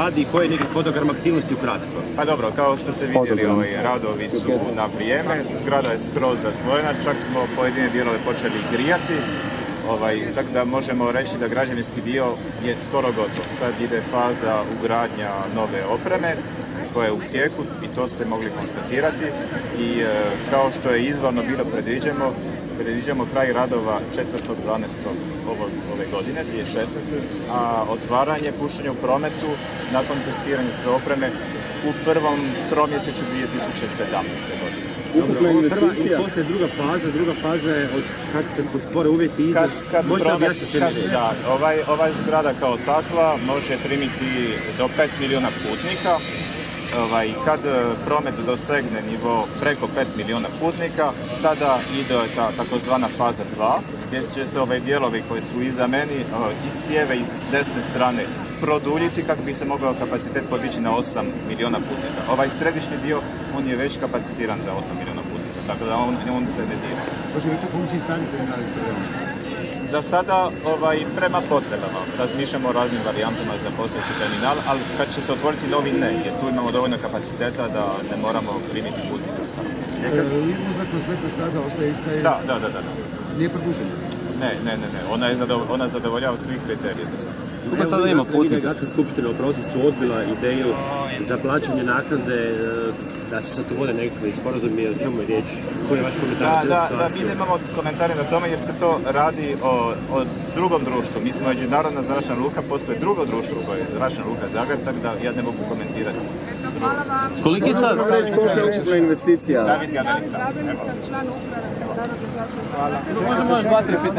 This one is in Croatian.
radi i koji je neki hodogram aktivnosti ukratko? Pa dobro, kao što ste vidjeli, radovi su na vrijeme, zgrada je skroz zatvorena, čak smo pojedine dijelove počeli grijati, tako da možemo reći da građevinski dio je skoro gotov. Sad ide faza ugradnja nove opreme koja je u tijeku i to ste mogli konstatirati i kao što je izvorno bilo predviđamo kraj radova 4.12. ove godine, 2016. a otvaranje, puštanje u prometu nakon testiranja sve opreme u prvom tromjesečju 2017. godine. Ukupna investicija. I poslije druga faza je od kad se stvore uvjeti iznad. Možete objasniti? Da, ova zgrada kao takva može primiti do 5 milijuna putnika. Kad promet dosegne nivo preko 5 milijuna putnika, tada ide ta takozvana faza 2, gdje će se dijelovi koji su iza meni i s lijeve i s desne strane produljiti kako bi se mogao kapacitet podići na 8 milijuna putnika. Ovaj središnji dio, on je već kapacitiran za 8 milijuna putnika, tako da on se ne dira. Hoće li to funkciji stani terminali strojama? Za sada prema potrebama razmišljamo o raznim varijantama za postojeći terminal, ali kad će se otvoriti novi ne, jer tu imamo dovoljno kapaciteta da ne moramo primiti putnika. Jednozrakna sletna staza ostaje ista? Da. Nije produžena? Ne. Ona zadovoljava svih kriterija za sada. Kako sada ima putnika? Gradska skupština u prosincu odbila ideju za plaćanje naknade, da se sad uvode nekakvi sporazumi, o čemu je riječ? Koji je vaš komentar? Da, mi nemamo komentare na tome jer se to radi o drugom društvu. Mi smo međunarodna zračna luka, postoje drugo društvo koje je zračna luka Zagreb, tako da ja ne mogu komentirati. Hvala vam. Koliki je sad? Koliko je ukupna investicija? David Gadanica. Član uprave. Hvala. Možemo još 2-3 pitanja.